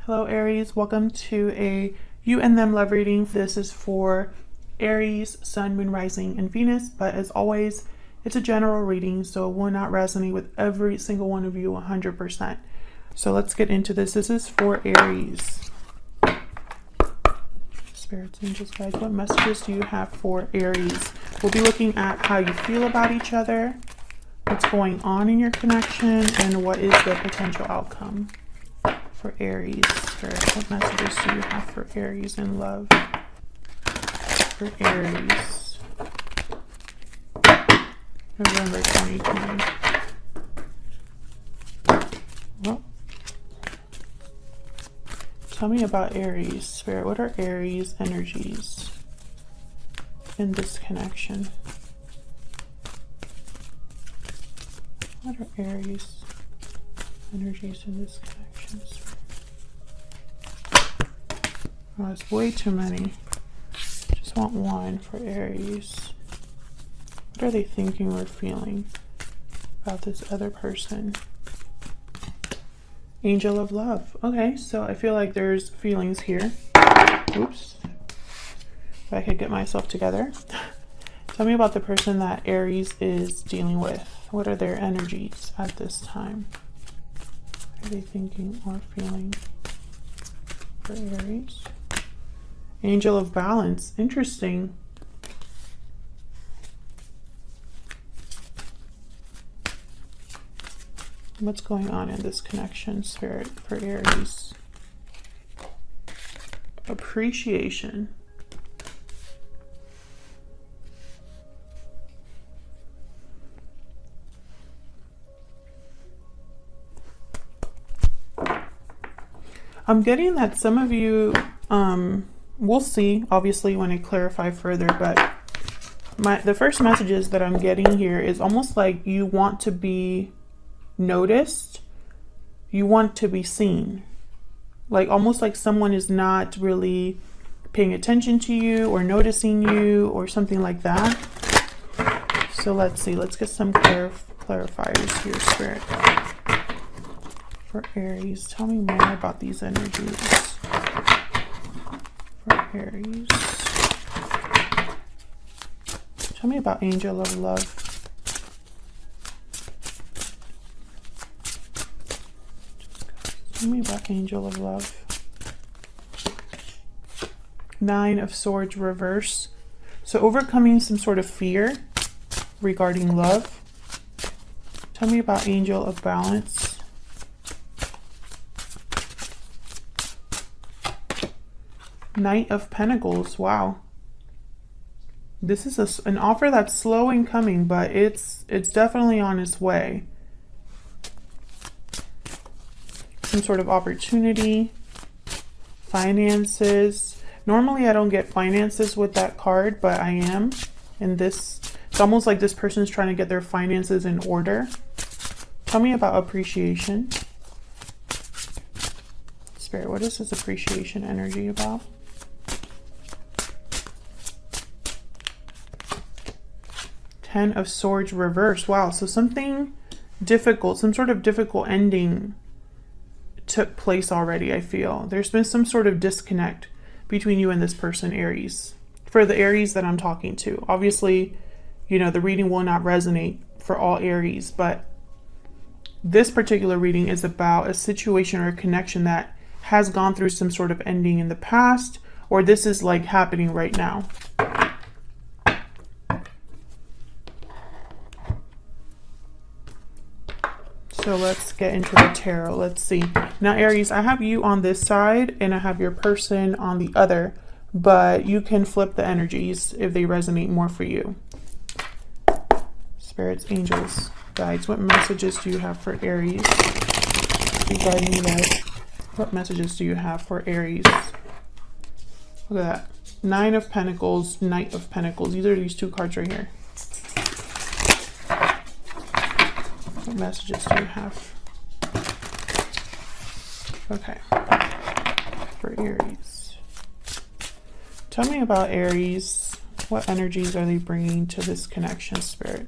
Hello Aries, welcome to a you and them love reading. This is for Aries, Sun, Moon, Rising, and Venus, but as always, it's a general reading, so it will not resonate with every single one of you 100%. So let's get into this. This is for Aries. Spirits, angels, guides, what messages do you have for Aries? We'll be looking at how you feel about each other, what's going on in your connection, and what is the potential outcome. For Aries, Spirit, what messages do you have for Aries in love? For Aries, November 2020. Well, tell me about Aries, Spirit. What are Aries energies in this connection? What are Aries energies in this connection, Spirit? Oh, it's way too many. Just want one for Aries. What are they thinking or feeling about this other person? Angel of love. Okay, so I feel like there's feelings here. Oops. If I could get myself together. Tell me about the person that Aries is dealing with. What are their energies at this time? What are they thinking or feeling for Aries? Angel of balance. Interesting. What's going on in this connection, Spirit, for Aries? Appreciation. I'm getting that some of you, we'll see, obviously, when I clarify further, but the first messages that I'm getting here is almost like you want to be noticed, you want to be seen, like almost like someone is not really paying attention to you or noticing you or something like that. So let's see, let's get some clarifiers here, Spirit. For Aries, tell me more about these energies. For Aries, tell me about Angel of Love. Tell me about Angel of Love. Nine of Swords reverse. So overcoming some sort of fear regarding love. Tell me about Angel of Balance. Knight of Pentacles. Wow. This is an offer that's slow in coming, but it's definitely on its way. Some sort of opportunity, finances. Normally I don't get finances with that card, but I am. And this, it's almost like this person's trying to get their finances in order. Tell me about appreciation. Spirit, what is this appreciation energy about? Ten of Swords reverse. Wow, so something difficult, some sort of difficult ending took place already, I feel. There's been some sort of disconnect between you and this person, Aries. For the Aries that I'm talking to. Obviously, you know, the reading will not resonate for all Aries, but this particular reading is about a situation or a connection that has gone through some sort of ending in the past, or this is like happening right now. So let's get into the tarot. Let's see. Now, Aries, I have you on this side and I have your person on the other, but you can flip the energies if they resonate more for you. Spirits, angels, guides, what messages do you have for Aries regarding love? What messages do you have for Aries? Look at that. Nine of Pentacles, Knight of Pentacles. These are these two cards right here. What messages do you have? Okay. For Aries. Tell me about Aries. What energies are they bringing to this connection, Spirit?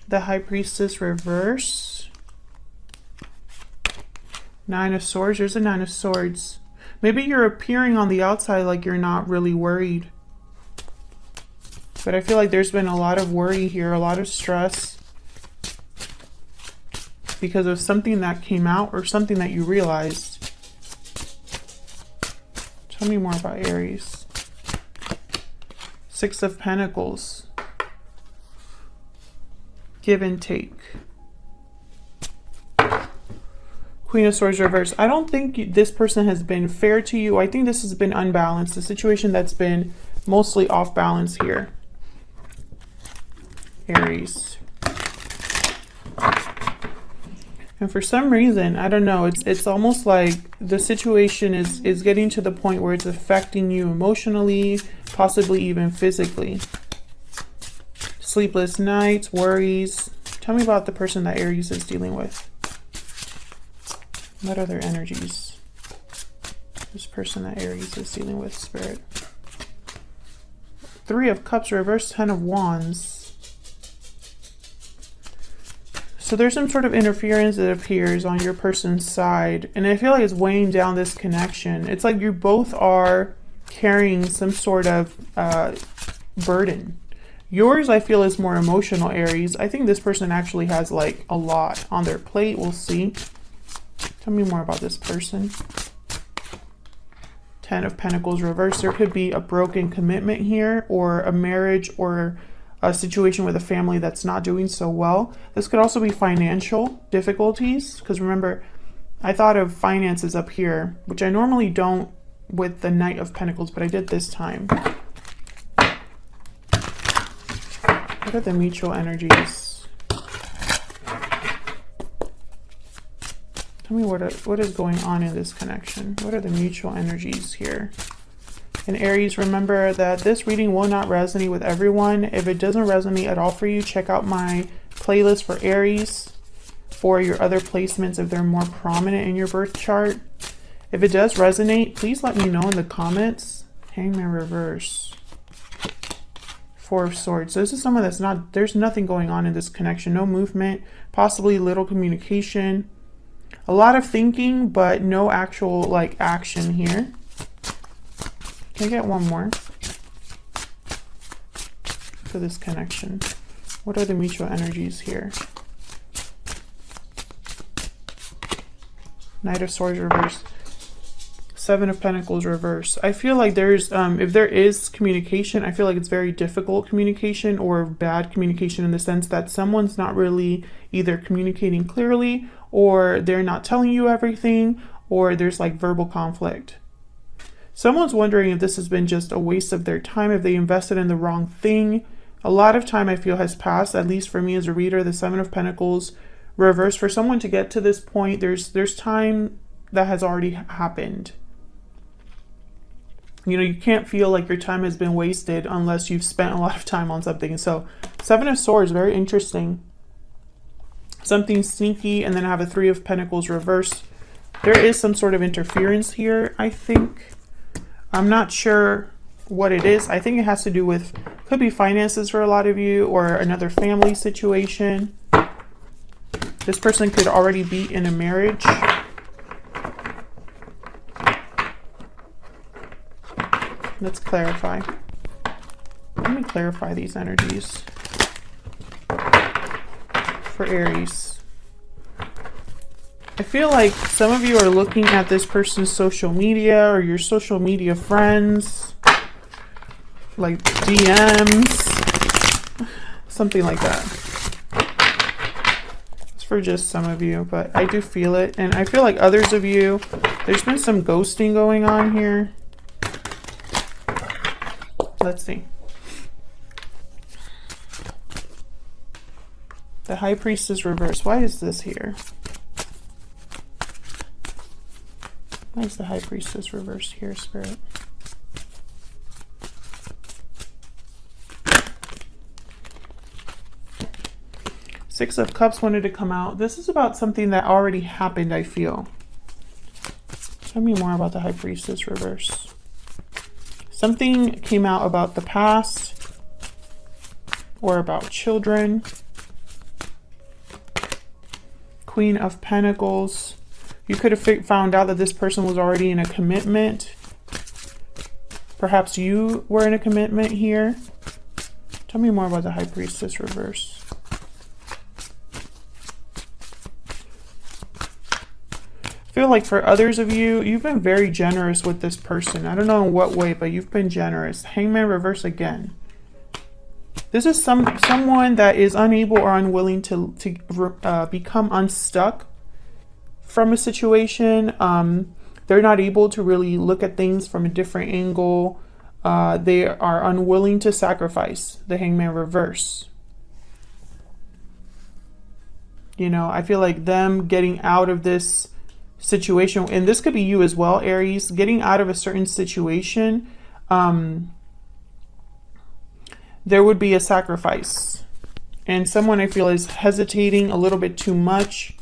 The High Priestess reverse. Nine of Swords. There's a Nine of Swords. Maybe you're appearing on the outside like you're not really worried. But I feel like there's been a lot of worry here, a lot of stress. Because of something that came out or something that you realized. Tell me more about Aries. Six of Pentacles. Give and take. Queen of Swords reverse. I don't think this person has been fair to you. I think this has been unbalanced. A situation that's been mostly off balance here. Aries. And for some reason, I don't know, it's almost like the situation is getting to the point where it's affecting you emotionally, possibly even physically. Sleepless nights, worries. Tell me about the person that Aries is dealing with. What are their energies? This person that Aries is dealing with, Spirit. Three of Cups reverse, Ten of Wands. So there's some sort of interference that appears on your person's side. And I feel like it's weighing down this connection. It's like you both are carrying some sort of burden. Yours, I feel, is more emotional, Aries. I think this person actually has like a lot on their plate. We'll see. Tell me more about this person. Ten of Pentacles reversed. There could be a broken commitment here, or a marriage, or a situation with a family that's not doing so well. This could also be financial difficulties, because remember, I thought of finances up here, which I normally don't with the Knight of Pentacles, but I did this time. What are the mutual energies? Tell me what is going on in this connection. What are the mutual energies here? And Aries, remember that this reading will not resonate with everyone. If it doesn't resonate at all for you, check out my playlist for Aries for your other placements if they're more prominent in your birth chart. If it does resonate, please let me know in the comments. Hangman reverse. Four of Swords. So this is someone that's not, there's nothing going on in this connection. No movement, possibly little communication. A lot of thinking, but no actual like action here. Can I get one more for this connection? What are the mutual energies here? Knight of Swords reverse. Seven of Pentacles reverse. I feel like there's, if there is communication, I feel like it's very difficult communication or bad communication in the sense that someone's not really either communicating clearly, or they're not telling you everything, or there's like verbal conflict. Someone's wondering if this has been just a waste of their time, if they invested in the wrong thing. A lot of time I feel has passed, at least for me as a reader. The Seven of Pentacles reverse. For someone to get to this point, there's time that has already happened. You know, you can't feel like your time has been wasted unless you've spent a lot of time on something. So Seven of Swords, very interesting. Something sneaky, and then I have a Three of Pentacles reverse. There is some sort of interference here, I think. I'm not sure what it is. I think it has to do with, could be finances for a lot of you, or another family situation. This person could already be in a marriage. Let's clarify. Let me clarify these energies for Aries. I feel like some of you are looking at this person's social media, or your social media friends, like DMs, something like that. It's for just some of you, but I do feel it. And I feel like others of you, there's been some ghosting going on here. Let's see. The High Priestess reverse. Why is this here? Why is the High Priestess reversed here, Spirit? Six of Cups wanted to come out. This is about something that already happened, I feel. Tell me more about the High Priestess reverse. Something came out about the past, or about children. Queen of Pentacles. You could have found out that this person was already in a commitment. Perhaps you were in a commitment here. Tell me more about the High Priestess reverse. I feel like for others of you, you've been very generous with this person. I don't know in what way, but you've been generous. Hangman reverse again. This is someone that is unable or unwilling to become unstuck from a situation. They're not able to really look at things from a different angle. They are unwilling to sacrifice. The Hangman reverse. You know, I feel like them getting out of this situation, and this could be you as well, Aries, getting out of a certain situation, there would be a sacrifice. And someone I feel is hesitating a little bit too much.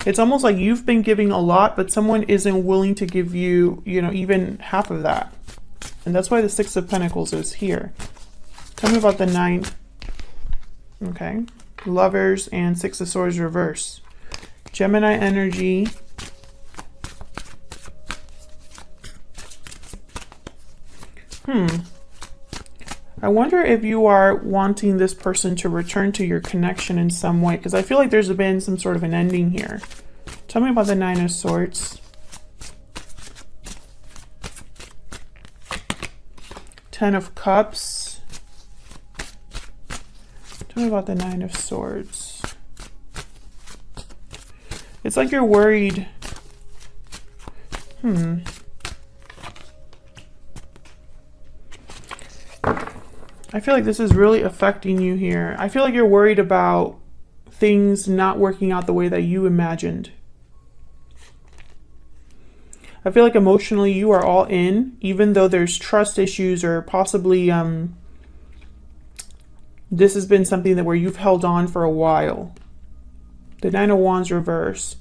It's almost like you've been giving a lot, but someone isn't willing to give you, you know, even half of that. And that's why the Six of Pentacles is here. Tell me about the 9. Okay. Lovers and Six of Swords reverse. Gemini energy. I wonder if you are wanting this person to return to your connection in some way, because I feel like there's been some sort of an ending here. Tell me about the 9 of Swords. 10 of Cups. Tell me about the 9 of Swords. It's like you're worried. I feel like this is really affecting you here. I feel like you're worried about things not working out the way that you imagined. I feel like emotionally you are all in, even though there's trust issues or possibly this has been something that where you've held on for a while. The 9 of Wands reverse.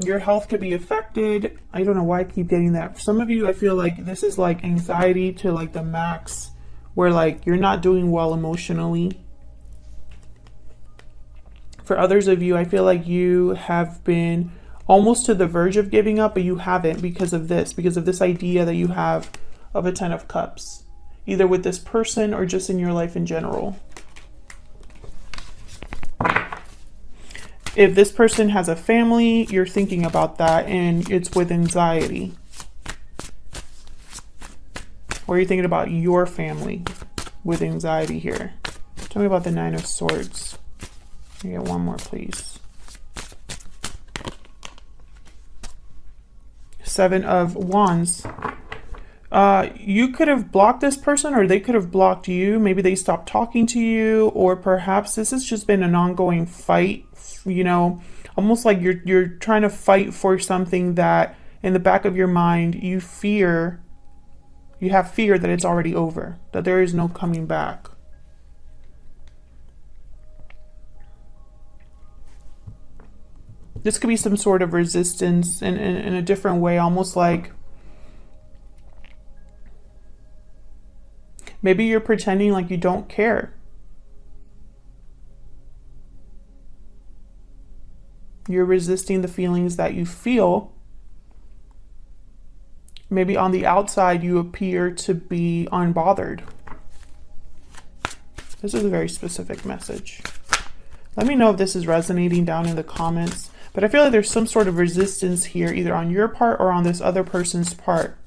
Your health could be affected. I don't know why I keep getting that. For some of you, I feel like this is like anxiety to like the max, where like you're not doing well emotionally. For others of you, I feel like you have been almost to the verge of giving up, but you haven't because of this idea that you have of a 10 of Cups. Either with this person or just in your life in general. If this person has a family, you're thinking about that and it's with anxiety. Or you're thinking about your family with anxiety here. Tell me about the 9 of Swords. Can you get one more, please? 7 of Wands. You could have blocked this person or they could have blocked you. Maybe they stopped talking to you, or perhaps this has just been an ongoing fight, you know, almost like you're trying to fight for something that in the back of your mind you have fear that it's already over, that there is no coming back. This could be some sort of resistance in a different way, almost like maybe you're pretending like you don't care. You're resisting the feelings that you feel. Maybe on the outside you appear to be unbothered. This is a very specific message. Let me know if this is resonating down in the comments. But I feel like there's some sort of resistance here, either on your part or on this other person's part.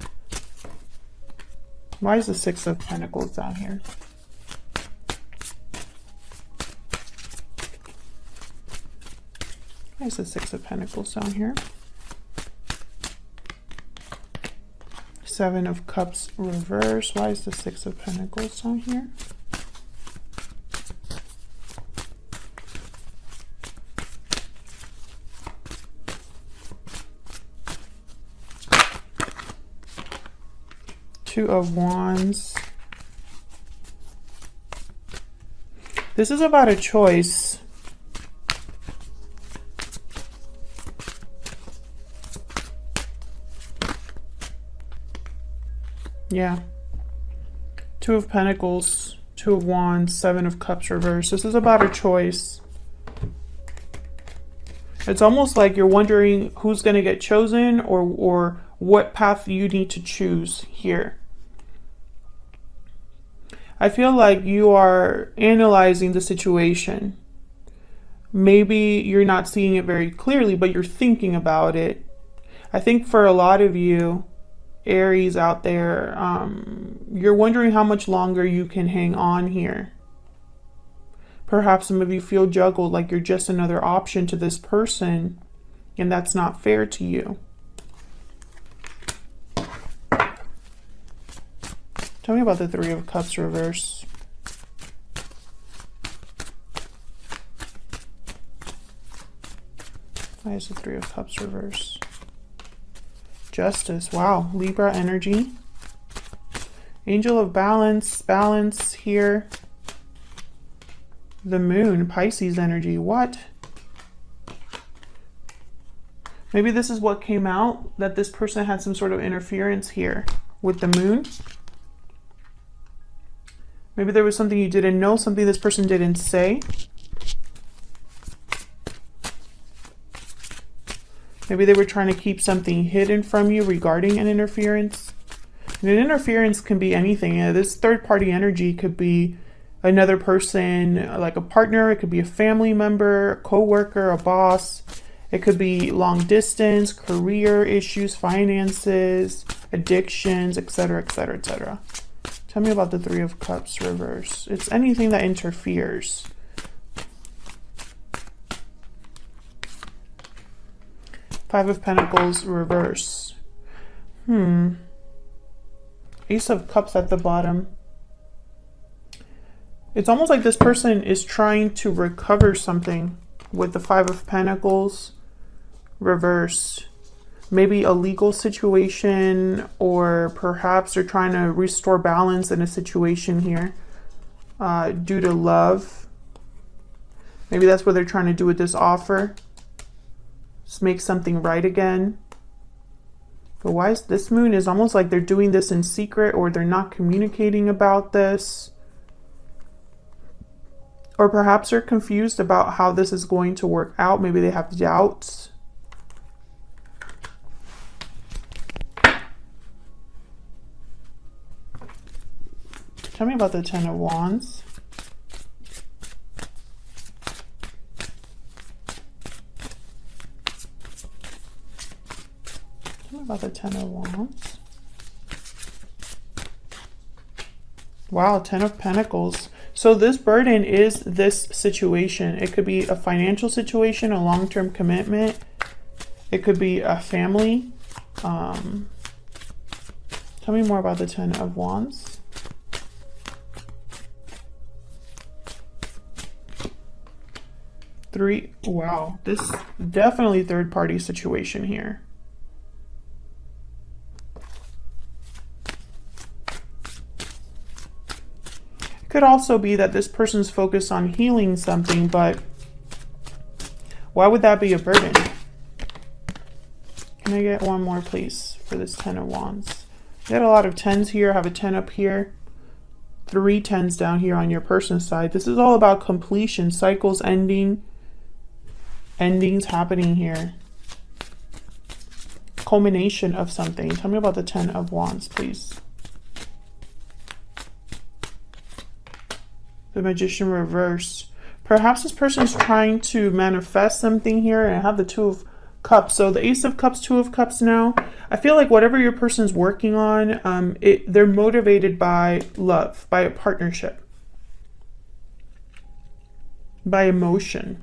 Why is the 6 of Pentacles down here? Why is the 6 of Pentacles down here? 7 of Cups reverse. Why is the 6 of Pentacles down here? Two of Wands. This is about a choice. Yeah. Two of Pentacles. Two of Wands, Seven of Cups reverse. This is about a choice. It's almost like you're wondering who's going to get chosen, or what path you need to choose here. I feel like you are analyzing the situation. Maybe you're not seeing it very clearly, but you're thinking about it. I think for a lot of you, Aries out there, you're wondering how much longer you can hang on here. Perhaps some of you feel juggled, like you're just another option to this person, and that's not fair to you. Tell me about the Three of Cups reverse. Why is the Three of Cups reverse? Justice. Wow. Libra energy. Angel of balance. Balance here. The Moon. Pisces energy. What? Maybe this is what came out, that this person had some sort of interference here with the Moon. Maybe there was something you didn't know, something this person didn't say. Maybe they were trying to keep something hidden from you regarding an interference. And an interference can be anything. This third-party energy could be another person, like a partner. It could be a family member, a co-worker, a boss. It could be long distance, career issues, finances, addictions, etc., etc., etc. Tell me about the Three of Cups reverse. It's anything that interferes. Five of Pentacles reverse. Ace of Cups at the bottom. It's almost like this person is trying to recover something with the Five of Pentacles reverse. Maybe a legal situation, or perhaps they're trying to restore balance in a situation here due to love. Maybe that's what they're trying to do with this offer. Just make something right again. But why is this Moon is almost like they're doing this in secret, or they're not communicating about this. Or perhaps they're confused about how this is going to work out. Maybe they have doubts. Tell me about the Ten of Wands. Tell me about the Ten of Wands. Wow, Ten of Pentacles. So this burden is this situation. It could be a financial situation, a long-term commitment. It could be a family. Tell me more about the Ten of Wands. Three. Wow, this definitely third-party situation here. It could also be that this person's focused on healing something, but why would that be a burden? Can I get one more, please, for this Ten of Wands? You got a lot of tens here. I have a 10 up here. 3 tens down here on your person's side. This is all about completion, cycles ending. Endings happening here. Culmination of something. Tell me about the Ten of Wands, please. The Magician reverse. Perhaps this person is trying to manifest something here, and I have the Two of Cups. So the Ace of Cups, Two of Cups now. I feel like whatever your person's working on, they're motivated by love, by a partnership, by emotion.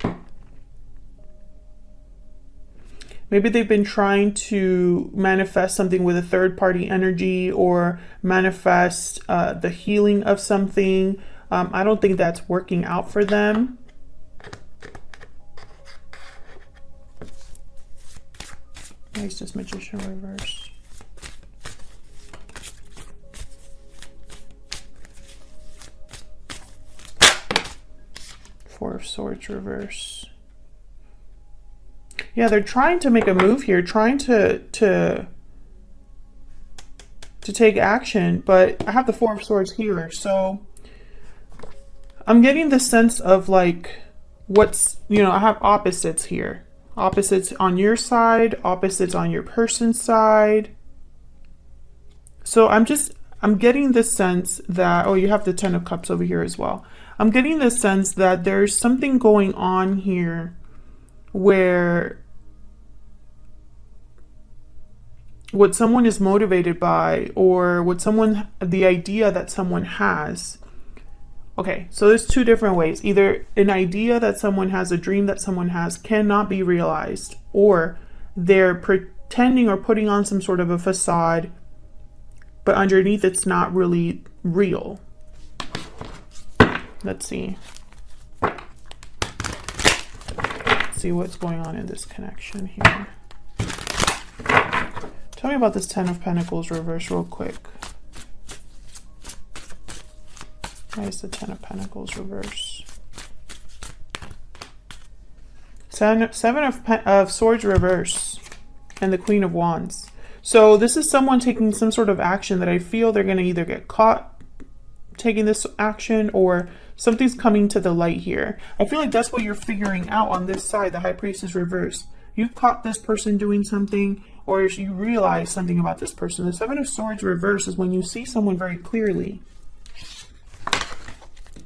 Maybe they've been trying to manifest something with a third-party energy, or manifest the healing of something. I don't think that's working out for them. Why is this Magician reverse? Four of Swords reverse. Yeah, they're trying to make a move here, trying to take action, but I have the Four of Swords here. So I'm getting the sense of like what's, you know, I have opposites here. Opposites on your side, opposites on your person's side. So I'm getting this sense that, oh, you have the Ten of Cups over here as well. I'm getting the sense that there's something going on here where what someone is motivated by, or the idea that someone has. Okay, so there's two different ways. Either an idea that someone has, a dream that someone has, cannot be realized, or they're pretending or putting on some sort of a facade, but underneath it's not really real. Let's see. Let's see what's going on in this connection here. Tell me about this Ten of Pentacles reverse real quick. Why is the Ten of Pentacles reverse? Seven of Swords reverse, and the Queen of Wands. So this is someone taking some sort of action that I feel they're going to either get caught taking this action, or something's coming to the light here. I feel like that's what you're figuring out on this side, the High Priestess reverse. You've caught this person doing something, or you realize something about this person. The Seven of Swords reverse is when you see someone very clearly.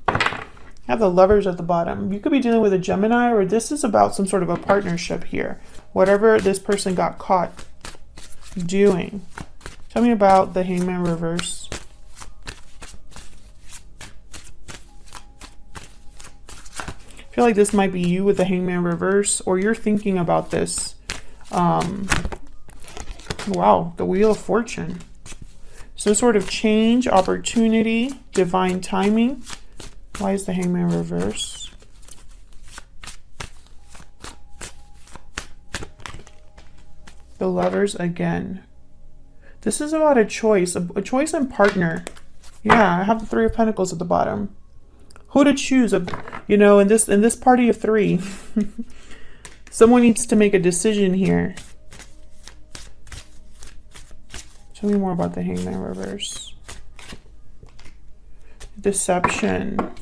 I have the Lovers at the bottom. You could be dealing with a Gemini, or this is about some sort of a partnership here. Whatever this person got caught doing. Tell me about the Hangman reverse. I feel like this might be you with the Hangman reverse, or you're thinking about this. Wow, the Wheel of Fortune. Some sort of change, opportunity, divine timing. Why is the Hangman reverse? The Lovers again. This is about a choice and partner. Yeah, I have the Three of Pentacles at the bottom. Who to choose, you know, in this party of three. Someone needs to make a decision here. Tell me more about the Hangman reverse. Deception.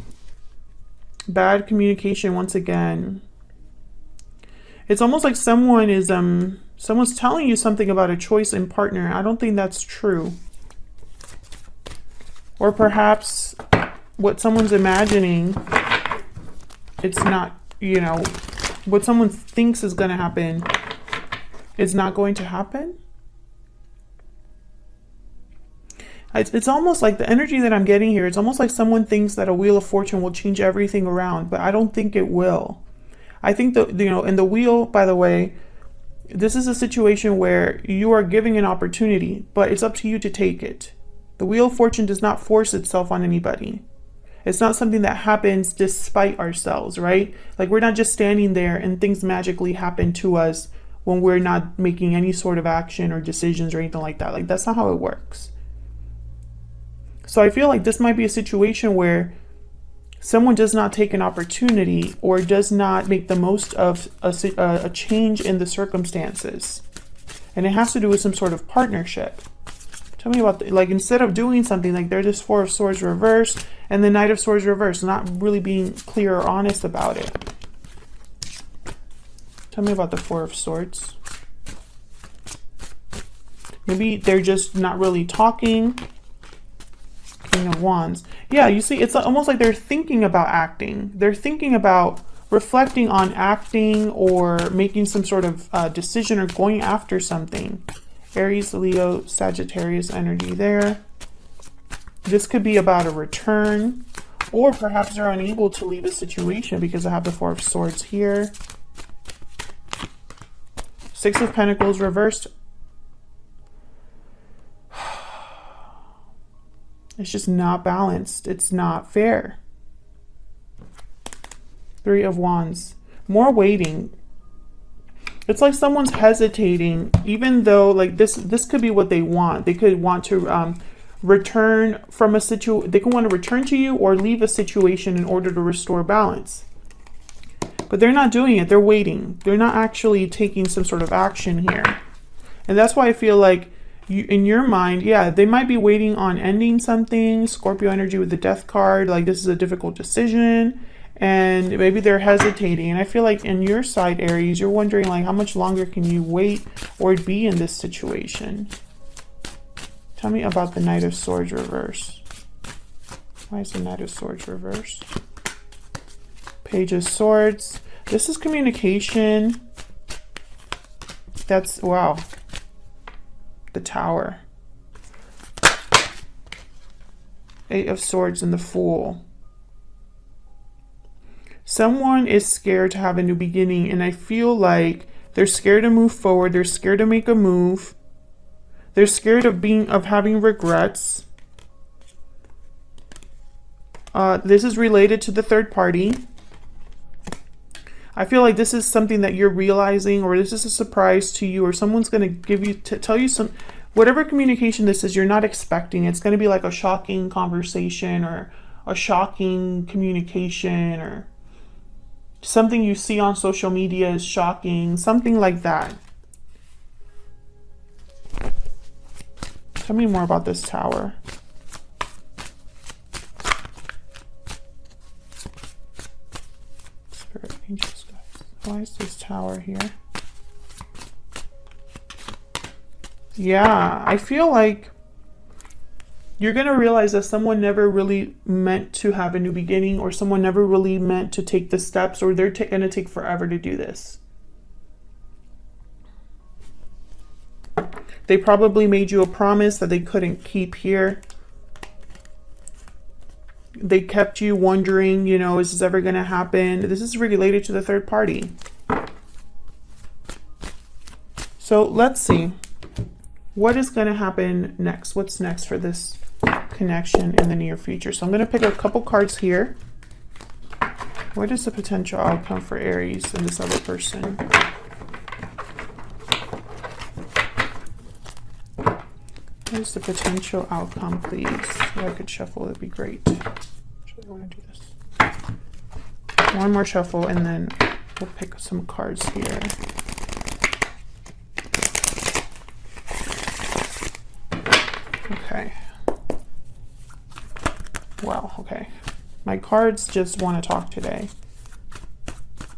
Bad communication once again. It's almost like someone is someone's telling you something about a choice in partner. I don't think that's true. Or perhaps what someone's imagining, it's not, you know, what someone thinks is going to happen is not going to happen. It's almost like the energy that I'm getting here. It's almost like someone thinks that a Wheel of Fortune will change everything around, but I don't think it will. I think that, you know, in the wheel, by the way, this is a situation where you are giving an opportunity, but it's up to you to take it. The Wheel of Fortune does not force itself on anybody. It's not something that happens despite ourselves, right? Like, we're not just standing there and things magically happen to us when we're not making any sort of action or decisions or anything like that. Like, that's not how it works. So I feel like this might be a situation where someone does not take an opportunity or does not make the most of a change in the circumstances. And it has to do with some sort of partnership. Tell me about, like, instead of doing something, like there's this Four of Swords reverse and the Knight of Swords reverse, not really being clear or honest about it. Tell me about the Four of Swords. Maybe they're just not really talking. King of Wands. Yeah, you see, it's almost like they're thinking about acting. They're thinking about reflecting on acting or making some sort of decision or going after something. Aries, Leo, Sagittarius energy there. This could be about a return, or perhaps they're unable to leave a situation because I have the Four of Swords here. Six of Pentacles reversed. It's just not balanced. It's not fair. Three of Wands. More waiting. It's like someone's hesitating, even though, like, this could be what they want. They could want to return from a situation. They could want to return to you or leave a situation in order to restore balance. But they're not doing it. They're waiting. They're not actually taking some sort of action here. And that's why I feel like in your mind, yeah, they might be waiting on ending something. Scorpio energy with the death card, like this is a difficult decision, and maybe they're hesitating. And I feel like in your side, Aries, you're wondering like how much longer can you wait or be in this situation. Tell me about the Knight of Swords reverse. Why is the Knight of Swords reverse? Page of Swords. This is communication. That's, wow. The Tower. Eight of Swords and the Fool. Someone is scared to have a new beginning, and I feel like they're scared to move forward. They're scared to make a move. They're scared of having regrets. This is related to the third party. I feel like this is something that you're realizing, or this is a surprise to you, or someone's going to give you, tell you some, whatever communication this is, you're not expecting. It's going to be like a shocking conversation or a shocking communication, or something you see on social media is shocking, something like that. Tell me more about this Tower. Spirit angels, guys. Why is this Tower here? Yeah, I feel like you're going to realize that someone never really meant to have a new beginning, or someone never really meant to take the steps, or they're going to take forever to do this. They probably made you a promise that they couldn't keep here. They kept you wondering, you know, is this ever going to happen? This is related to the third party. So let's see. What is going to happen next? What's next for this connection in the near future? So I'm going to pick a couple cards here. What is the potential outcome for Aries and this other person? What is the potential outcome, please? If I could shuffle, that'd be great. Actually, I want to do this. One more shuffle, and then we'll pick some cards here. Okay. Wow, okay. My cards just want to talk today.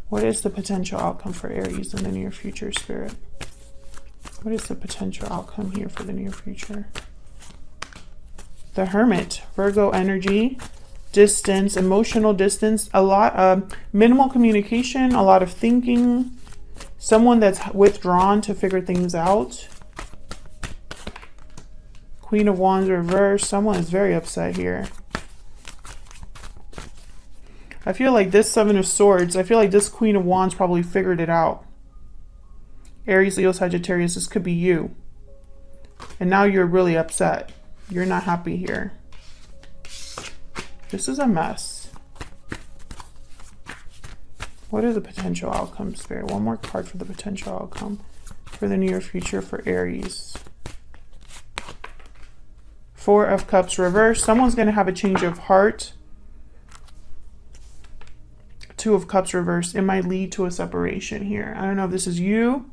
What is the potential outcome for Aries in the near future, Spirit? What is the potential outcome here for the near future? The Hermit, Virgo energy, distance, emotional distance, a lot of minimal communication, a lot of thinking, someone that's withdrawn to figure things out. Queen of Wands reverse, someone is very upset here. I feel like this Seven of Swords, I feel like this Queen of Wands probably figured it out. Aries, Leo, Sagittarius, this could be you. And now you're really upset. You're not happy here. This is a mess. What are the potential outcomes, Spirit? One more card for the potential outcome for the near future for Aries. Four of Cups reverse. Someone's going to have a change of heart. Two of Cups reverse. It might lead to a separation here. I don't know if this is you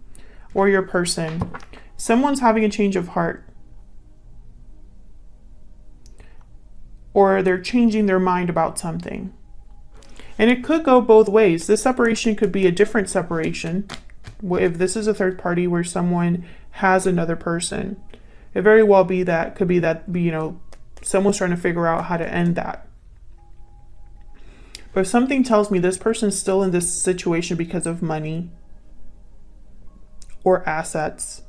or your person. Someone's having a change of heart. Or they're changing their mind about something. And it could go both ways. This separation could be a different separation. If this is a third party where someone has another person, it very well be that, could be that, you know, someone's trying to figure out how to end that. But if something tells me this person's still in this situation because of money or assets,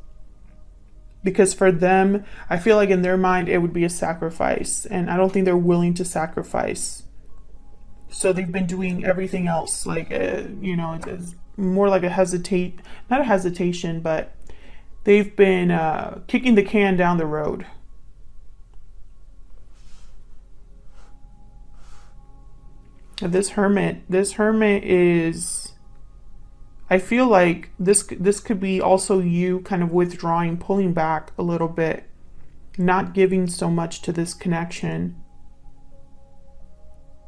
because for them, I feel like in their mind, it would be a sacrifice. And I don't think they're willing to sacrifice. So they've been doing everything else. Like, you know, it's more like not a hesitation, but they've been kicking the can down the road. This hermit is, I feel like this could be also you kind of withdrawing, pulling back a little bit, not giving so much to this connection.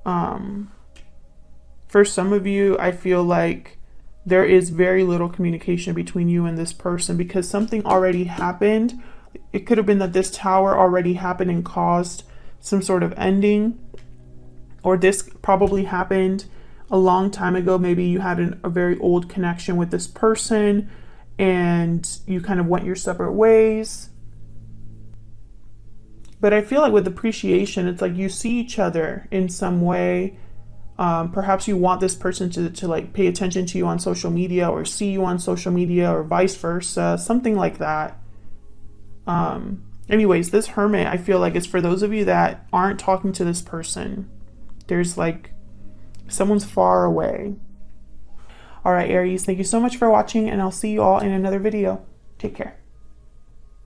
For some of you, I feel like there is very little communication between you and this person because something already happened It could have been that this Tower already happened and caused some sort of ending, or this probably happened a long time ago. Maybe you had a very old connection with this person and you kind of went your separate ways. But I feel like with appreciation, it's like you see each other in some way. Perhaps you want this person to like pay attention to you on social media, or see you on social media, or vice versa, something like that. Anyways, this Hermit, I feel like, is for those of you that aren't talking to this person. There's like someone's far away. All right, Aries, thank you so much for watching, and I'll see you all in another video. Take care.